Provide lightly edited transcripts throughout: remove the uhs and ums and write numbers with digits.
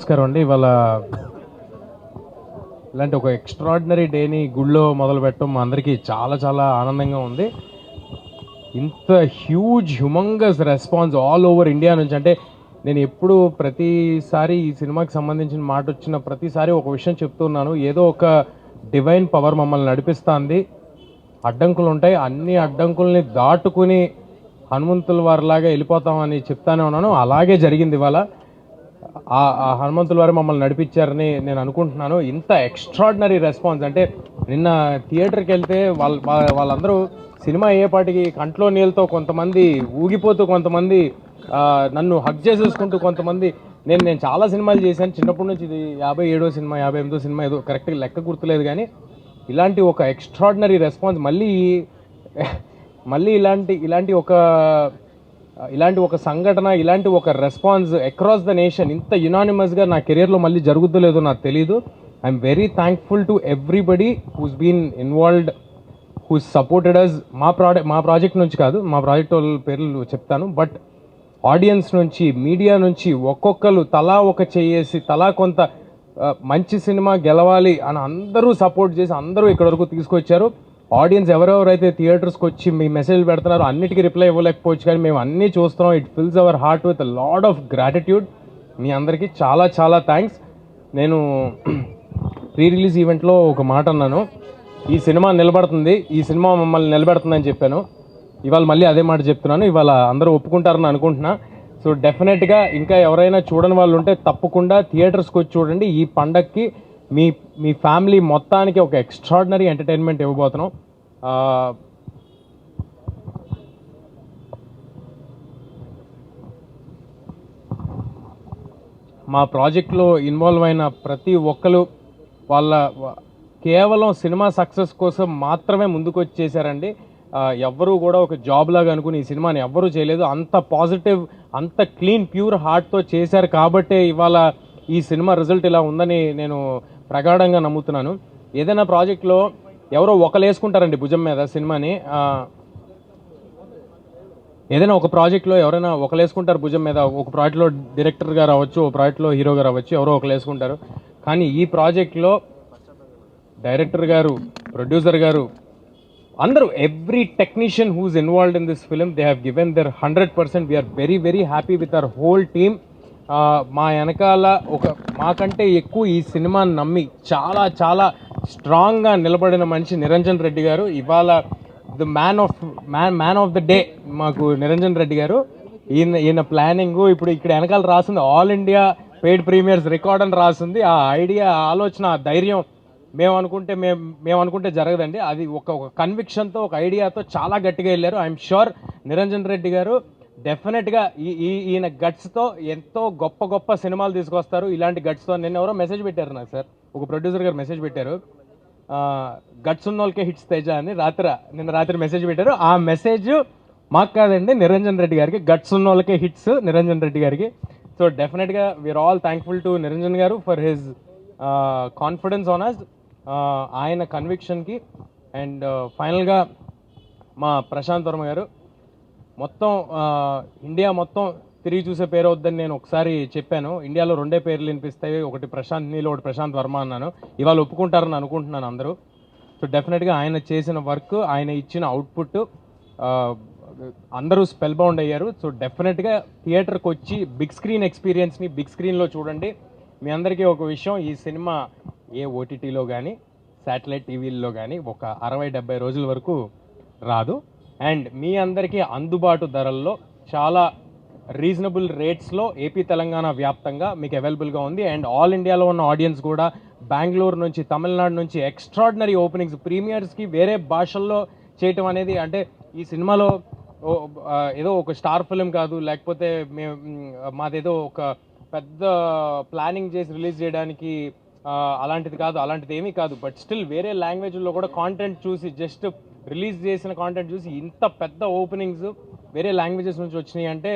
నమస్కారం అండి. ఇవాళ ఇలాంటి ఒక ఎక్స్ట్రాడినరీ డేని గుళ్ళో మొదలు పెట్టడం మా అందరికీ చాలా చాలా ఆనందంగా ఉంది. ఇంత humongous response all over India నుంచి, అంటే నేను ఎప్పుడు ప్రతిసారి ఈ సినిమాకి సంబంధించిన మాట వచ్చిన ప్రతిసారి ఒక విషయం చెప్తున్నాను, ఏదో ఒక డివైన్ పవర్ మమ్మల్ని నడిపిస్తుంది. అడ్డంకులు ఉంటాయి, అన్ని అడ్డంకుల్ని దాటుకుని హనుమంతుల వారిలాగా వెళ్ళిపోతామని చెప్తానే ఉన్నాను. అలాగే జరిగింది. ఇవాళ ఆ హనుమంతుల వారు మమ్మల్ని నడిపించారని నేను అనుకుంటున్నాను. ఇంత ఎక్స్ట్రాడినరీ రెస్పాన్స్, అంటే నిన్న థియేటర్కి వెళ్తే వాళ్ళందరూ సినిమా అయ్యేపాటికి కంట్లో నీళ్ళతో, కొంతమంది ఊగిపోతూ, కొంతమంది నన్ను హగ్ చేసేసుకుంటూ, కొంతమంది నేను చాలా సినిమాలు చేశాను చిన్నప్పటి నుంచి. ఇది 57వ సినిమా, 58వ సినిమా, ఏదో కరెక్ట్గా లెక్క గుర్తులేదు, కానీ ఇలాంటి ఒక ఎక్స్ట్రాడినరీ రెస్పాన్స్ మళ్ళీ ఇలాంటి ఒక సంఘటన, ఇలాంటి ఒక రెస్పాన్స్ అక్రాస్ ద నేషన్ ఇంత యునానిమస్గా నా కెరియర్లో మళ్ళీ జరుగుతుందో నాకు తెలీదు. I'm very thankful to everybody who's been involved, who's supported us. మా ప్రాజెక్ట్ నుంచి కాదు, మా ప్రాజెక్ట్ వాళ్ళ పేర్లు చెప్తాను, బట్ ఆడియన్స్ నుంచి, మీడియా నుంచి ఒక్కొక్కరు తలా ఒక చేసి, తలా కొంత మంచి సినిమా గెలవాలి అని అందరూ సపోర్ట్ చేసి అందరూ ఇక్కడ వరకు తీసుకొచ్చారు. ఆడియన్స్ ఎవరెవరైతే థియేటర్స్కి వచ్చి మీ మెసేజ్ పెడుతున్నారో అన్నిటికీ రిప్లై ఇవ్వలేకపోవచ్చు, కానీ మేము అన్నీ చూస్తున్నాం. It fills our heart with lot of gratitude. మీ అందరికీ చాలా చాలా థ్యాంక్స్. నేను ప్రీ రిలీజ్ ఈవెంట్లో ఒక మాట అన్నాను, ఈ సినిమా నిలబడుతుంది, ఈ సినిమా మమ్మల్ని నిలబెడుతుందని చెప్పాను. ఇవాళ మళ్ళీ అదే మాట చెప్తున్నాను. ఇవాళ అందరూ ఒప్పుకుంటారని అనుకుంటున్నా. సో డెఫినెట్గా ఇంకా ఎవరైనా చూడని వాళ్ళు ఉంటే తప్పకుండా థియేటర్స్కి వచ్చి చూడండి. ఈ పండగకి మీ ఫ్యామిలీ మొత్తానికి ఒక ఎక్స్ట్రాడినరీ ఎంటర్టైన్మెంట్ ఇవ్వబోతున్నాం. మా ప్రాజెక్ట్లో ఇన్వాల్వ్ అయిన ప్రతి ఒక్కరు కేవలం సినిమా సక్సెస్ కోసం మాత్రమే ముందుకు వచ్చి చేశారండి. ఎవ్వరూ కూడా ఒక జాబ్ లాగా అనుకుని ఈ సినిమాని ఎవ్వరూ చేయలేదు. అంత పాజిటివ్, అంత క్లీన్, ప్యూర్ హార్ట్తో చేశారు కాబట్టే ఇవాళ ఈ సినిమా రిజల్ట్ ఇలా ఉందని నేను ప్రగాఢంగా నమ్ముతున్నాను. ఏదైనా ప్రాజెక్ట్లో ఎవరో ఒకరు వేసుకుంటారండి భుజం మీద సినిమాని. ఏదైనా ఒక ప్రాజెక్ట్లో ఎవరైనా ఒకరు వేసుకుంటారు భుజం మీద. ఒక ప్రాజెక్ట్లో డైరెక్టర్గా రావచ్చు, ఒక ప్రాజెక్ట్లో హీరోగా రావచ్చు, ఎవరో ఒకరు వేసుకుంటారు. కానీ ఈ ప్రాజెక్ట్లో డైరెక్టర్ గారు, ప్రొడ్యూసర్ గారు, అందరూ, every technician who's involved in this film, they have given their 100%. We're very very happy with our whole team. మా వెనకాల మాకంటే ఎక్కువ ఈ సినిమాని నమ్మి చాలా చాలా స్ట్రాంగ్గా నిలబడిన మనిషి నిరంజన్ రెడ్డి గారు. ఇవాళ the man of the day మాకు నిరంజన్ రెడ్డి గారు. ఈయన ప్లానింగ్, ఇప్పుడు ఇక్కడ వెనకాల రాసింది all India paid premieres record అని రాసింది. ఆ ఐడియా, ఆలోచన, ఆ ధైర్యం మేము అనుకుంటే జరగదండి. అది ఒక కన్విక్షన్తో, ఒక ఐడియాతో చాలా గట్టిగా వెళ్ళారు. ఐఎమ్ షూర్ నిరంజన్ రెడ్డి గారు డెఫినెట్గా ఈయన గట్స్తో ఎంతో గొప్ప గొప్ప సినిమాలు తీసుకొస్తారు. ఇలాంటి గట్స్తో నిన్న ఎవరో మెసేజ్ పెట్టారు నాకు, సార్, ఒక ప్రొడ్యూసర్ గారు మెసేజ్ పెట్టారు, గట్స్ ఉన్న వాళ్ళకే హిట్స్ తేజ అని నిన్న రాత్రి మెసేజ్ పెట్టారు. ఆ మెసేజ్ మాకు కాదండి, నిరంజన్ రెడ్డి గారికి. గట్స్ ఉన్న వాళ్ళకే హిట్స్ నిరంజన్ రెడ్డి గారికి. సో డెఫినెట్గా we are all thankful to Niranjan గారు for his confidence on us, ఆయన కన్విక్షన్కి. అండ్ ఫైనల్గా మా ప్రశాంత్ వర్మ గారు, మొత్తం ఇండియా మొత్తం తిరిగి చూసే పేరు అవుద్దని నేను ఒకసారి చెప్పాను. ఇండియాలో 2 పేర్లు వినిపిస్తాయి, ఒకటి ప్రశాంత్ నీల్, ఒకటి ప్రశాంత్ వర్మ అన్నాను. ఇవాళ ఒప్పుకుంటారని అనుకుంటున్నాను అందరూ. సో డెఫినెట్గా ఆయన చేసిన వర్క్, ఆయన ఇచ్చిన అవుట్పుట్ అందరూ స్పెల్ బౌండ్ అయ్యారు. సో డెఫినెట్గా థియేటర్కి వచ్చి బిగ్ స్క్రీన్ ఎక్స్పీరియన్స్ని బిగ్ స్క్రీన్లో చూడండి. మీ అందరికీ ఒక విషయం, ఈ సినిమా ఏ ఓటీటీలో కానీ శాటిలైట్ టీవీల్లో కానీ ఒక 60-70 రోజుల వరకు రాదు. అండ్ మీ అందరికీ అందుబాటు ధరల్లో, చాలా రీజనబుల్ రేట్స్లో ఏపీ తెలంగాణ వ్యాప్తంగా మీకు అవైలబుల్గా ఉంది. అండ్ ఆల్ ఇండియాలో ఉన్న ఆడియన్స్ కూడా, బెంగళూరు నుంచి, తమిళనాడు నుంచి ఎక్స్ట్రాడినరీ ఓపెనింగ్స్, ప్రీమియర్స్కి వేరే భాషల్లో చేయటం అనేది, అంటే ఈ సినిమాలో ఏదో ఒక స్టార్ ఫిలిం కాదు, లేకపోతే మాదేదో ఒక పెద్ద ప్లానింగ్ చేసి రిలీజ్ చేయడానికి అలాంటిది ఏమీ కాదు. బట్ స్టిల్ వేరే లాంగ్వేజ్లో కూడా కాంటెంట్ చూసి, జస్ట్ రిలీజ్ చేసిన కాంటెంట్ చూసి ఇంత పెద్ద ఓపెనింగ్స్ వేరే లాంగ్వేజెస్ నుంచి వచ్చినాయి అంటే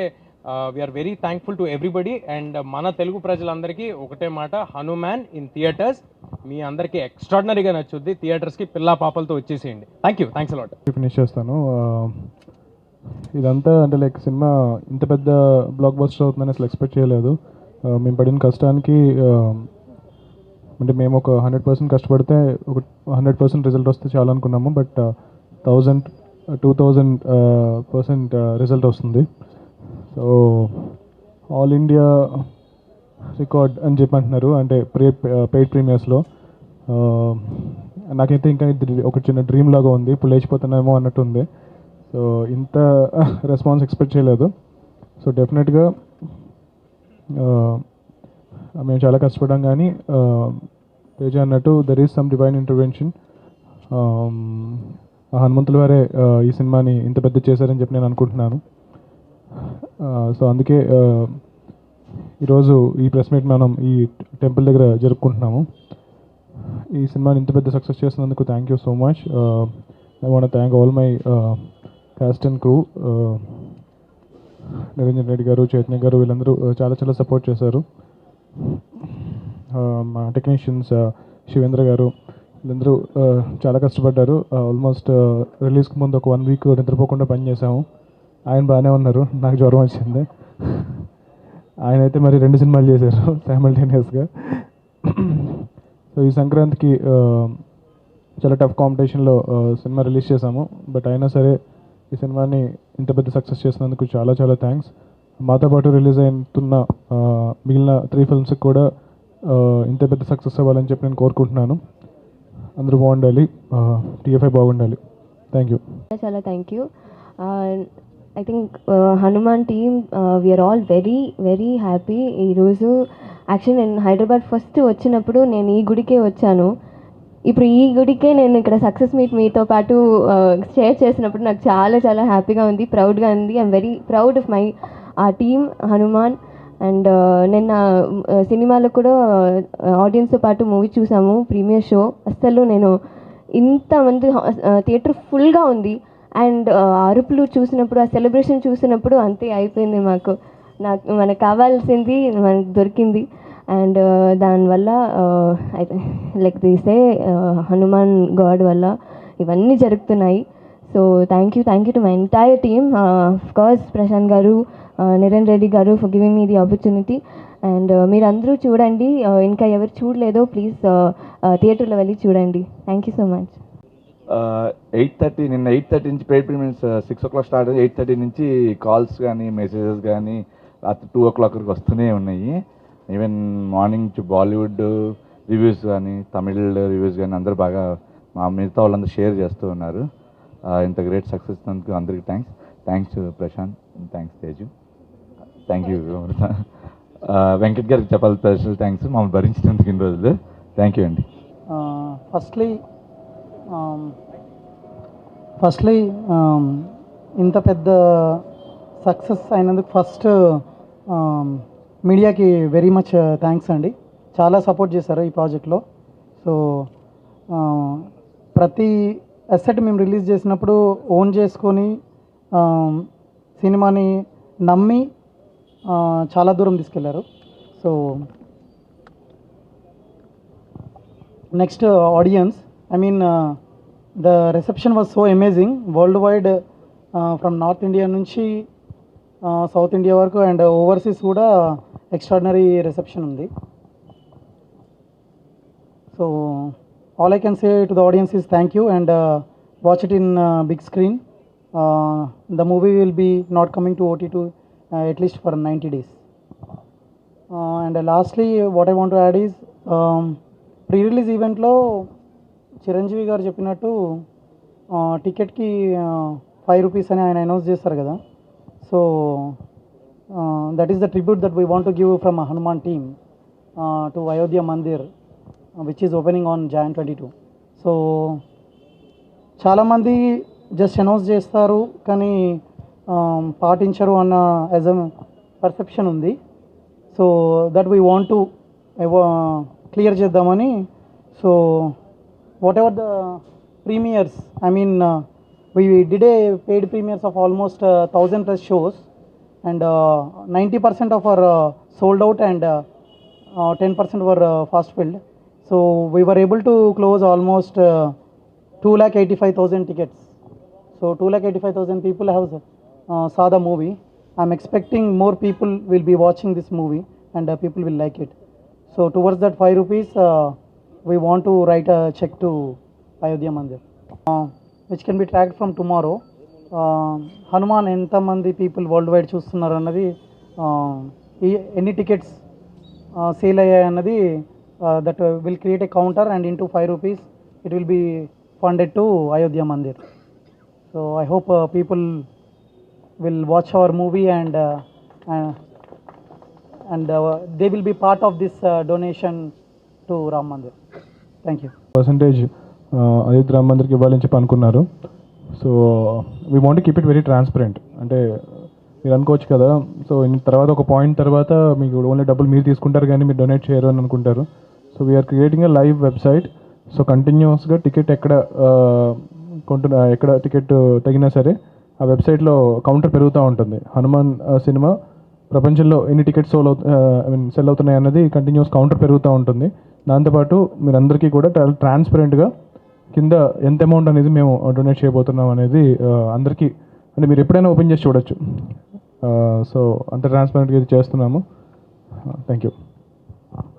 we're very thankful to everybody. And మన తెలుగు ప్రజలందరికీ ఒకటే మాట, హనుమాన్ ఇన్ థియేటర్స్. మీ అందరికీ ఎక్స్ట్రాడినరీగా నచ్చుద్ది. థియేటర్స్కి పిల్లా పాపలతో వచ్చేసేయండి. Thanks a lot. ఫినిష్ చేస్తాను. ఇదంతా అంటే లైక్ సినిమా ఇంత పెద్ద బ్లాక్ బస్టర్ అవుతుందని అసలు ఎక్స్పెక్ట్ చేయలేదు. మేము పడిన కష్టానికి అంటే మేము ఒక 100% కష్టపడితే ఒక 100% రిజల్ట్ వస్తే చాలా అనుకున్నాము. బట్ 2000% రిజల్ట్ వస్తుంది. సో ఆల్ ఇండియా రికార్డ్ అని చెప్పి అంటున్నారు, అంటే పెయిడ్ ప్రీమియర్స్లో. నాకైతే ఇంకా ఇది ఒక చిన్న డ్రీమ్ లాగా ఉంది, ఇప్పుడు లేచిపోతున్నామో అన్నట్టు ఉంది. సో ఇంత రెస్పాన్స్ ఎక్స్పెక్ట్ చేయలేదు. సో డెఫినెట్గా మేము చాలా కష్టపడ్డాం, కానీ తేజ అన్నట్టు there is some divine intervention. హనుమంతుల వారే ఈ సినిమాని ఇంత పెద్ద చేశారని చెప్పి నేను అనుకుంటున్నాను. సో అందుకే ఈరోజు ఈ ప్రెస్ మీట్ మనం ఈ టెంపుల్ దగ్గర జరుపుకుంటున్నాము. ఈ సినిమాని ఇంత పెద్ద సక్సెస్ చేసినందుకు thank you so much. I want thank all my cast and crew. Niranjan Reddy గారు, చైతన్య గారు, వీళ్ళందరూ చాలా చాలా సపోర్ట్ చేశారు. మా టెక్నీషియన్స్ శివేంద్ర గారు, వీళ్ళందరూ చాలా కష్టపడ్డారు. ఆల్మోస్ట్ రిలీజ్కి ముందు ఒక 1 వీక్ నిద్రపోకుండా పనిచేసాము. ఆయన బాగానే ఉన్నారు, నాకు జ్వరం వచ్చింది. ఆయన అయితే మరి 2 సినిమాలు చేశారు సైమల్టేనియస్గా. సో ఈ సంక్రాంతికి చాలా టఫ్ కాంపిటీషన్లో సినిమా రిలీజ్ చేశాము. బట్ అయినా సరే ఈ సినిమాని ఇంత పెద్ద సక్సెస్ చేసినందుకు చాలా చాలా థ్యాంక్స్. మాతో పాటు రిలీజ్ అవుతున్న మిగిలిన 3 ఫిల్మ్స్కి కూడా ఇంత పెద్ద సక్సెస్ అవ్వాలని చెప్పి నేను కోరుకుంటున్నాను. అందరూ బాగుండాలి, TFI బాగుండాలి. Thank you. చాలా thank you. I think Hanuman team we are all very very happy. ఈరోజు యాక్చువల్లీ నేను హైదరాబాద్ ఫస్ట్ వచ్చినప్పుడు నేను ఈ గుడికే వచ్చాను. ఇప్పుడు ఈ గుడికే నేను ఇక్కడ సక్సెస్ మీట్ మీతో పాటు షేర్ చేసినప్పుడు నాకు చాలా చాలా హ్యాపీగా ఉంది, ప్రౌడ్గా ఉంది. I'm very proud of my team Hanuman. And నిన్న సినిమాలో కూడా ఆడియన్స్తో పాటు మూవీ చూసాము, ప్రీమియర్ షో. అస్సలు నేను ఇంతమంది థియేటర్ ఫుల్గా ఉంది. అండ్ అరుపులు చూసినప్పుడు, ఆ సెలబ్రేషన్ చూసినప్పుడు అంతే అయిపోయింది. మనకు కావాల్సింది మనకు దొరికింది. అండ్ దానివల్ల లైక్ తీసే హనుమాన్ గాడ్ వల్ల ఇవన్నీ జరుగుతున్నాయి. So thank you to my entire team. Of course Prashant గారు, నిరంజన్ రెడ్డి గారు for giving me the opportunity. And మీరందరూ చూడండి, ఇంకా ఎవరు చూడలేదో ప్లీజ్ థియేటర్లో వెళ్ళి చూడండి. Thank you so much. 8:30 నిన్న 8:30 నుంచి పెయిడ్ ప్రీమియర్స్ 6 o'clock స్టార్ట్. 8:30 నుంచి కాల్స్ కానీ మెసేజెస్ కానీ రాత్రి 2 o'clock వరకు వస్తూనే ఉన్నాయి. ఈవెన్ మార్నింగ్ నుంచి బాలీవుడ్ రివ్యూస్ కానీ, తమిళ్ రివ్యూస్ కానీ అందరూ బాగా మా మిగతా వాళ్ళందరూ షేర్ చేస్తూ ఉన్నారు. ఇంత గ్రేట్ సక్సెస్ ఇచ్చినందుకు అందరికీ thanks Prashanth, thanks Teju, thank you Amrita. Venkat గారికి చెప్పాలి స్పెషల్ థ్యాంక్స్ మమ్మల్ని భరించినందుకు ఇన్ని రోజులు. థ్యాంక్ యూ అండి. ఫస్ట్లీ ఇంత పెద్ద సక్సెస్ అయినందుకు ఫస్ట్ మీడియాకి వెరీ మచ్ థ్యాంక్స్ అండి. చాలా సపోర్ట్ చేశారు ఈ ప్రాజెక్ట్లో. సో ప్రతి అసెట్ మేము రిలీజ్ చేసినప్పుడు ఓన్ చేసుకొని సినిమాని నమ్మి చాలా దూరం తీసుకెళ్లారు. So next audience, I mean, the reception was so amazing worldwide, from North India నుంచి South India వరకు అండ్ ఓవర్సీస్ కూడా ఎక్స్ట్రాడినరీ రిసెప్షన్ ఉంది. So all I can say to the audience is thank you and watch it in big screen. The movie will be not coming to OTT at least for 90 days. And lastly what I want to add is, pre-release ఈవెంట్లో చిరంజీవి గారు చెప్పినట్టు టికెట్కి 5 rupees అని ఆయన announce చేస్తారు కదా. So that is the tribute that we want to give from Hanuman team to Ayodhya Mandir which is opening on Jan 22. So చాలామంది just announce చేస్తారు కానీ పాటించరు అన్న యాజ్ అ పర్సెప్షన్ ఉంది. So that we want to clear చేద్దామని. So whatever the premieres, I mean, we did a paid premieres of almost 1,000 plus shows, and 90% of our sold out and 10% were fast filled. So we were able to close almost 2,85,000 tickets. So 2,85,000 people have saw the movie. I'm expecting more people will be watching this movie and people will like it. So towards that 5 rupees, we want to write a check to Ayodhya Mandir, which can be tracked from tomorrow. Hanuman ఎంతమంది people world wide చూస్తున్నారు అన్నది, ఎన్ని tickets sale అయ్యాయి అన్నది, that will create a counter and into 5 rupees it will be funded to Ayodhya Mandir. So I hope people will watch our movie and they will be part of this donation to Ram Mandir. Thank you. Percentage Ayodhya Ram మందిర్కి ఇవ్వాలని చెప్పి అనుకున్నారు. So we want keep it very transparent. అంటే మీరు అనుకోవచ్చు కదా, so తర్వాత ఒక పాయింట్ తర్వాత మీకు ఓన్లీ డబ్బులు మీరు తీసుకుంటారు కానీ మీరు డొనేట్ చేయరు అని అనుకుంటారు. So we're creating a live website. So కంటిన్యూస్గా టికెట్ ఎక్కడ టికెట్ తగినా సరే ఆ వెబ్సైట్లో కౌంటర్ పెరుగుతూ ఉంటుంది. హనుమాన్ సినిమా ప్రపంచంలో ఎన్ని టికెట్స్ సెల్ అవుతున్నాయి అన్నది కంటిన్యూస్ కౌంటర్ పెరుగుతూ ఉంటుంది. దాంతోపాటు మీరందరికీ కూడా ట్రాన్స్పరెంట్గా కింద ఎంత అమౌంట్ అనేది మేము డొనేట్ చేయబోతున్నాం అనేది అందరికీ, అంటే మీరు ఎప్పుడైనా ఓపెన్ చేసి చూడొచ్చు. సో అంత ట్రాన్స్పరెంట్గా ఇది చేస్తున్నాము. Thank you.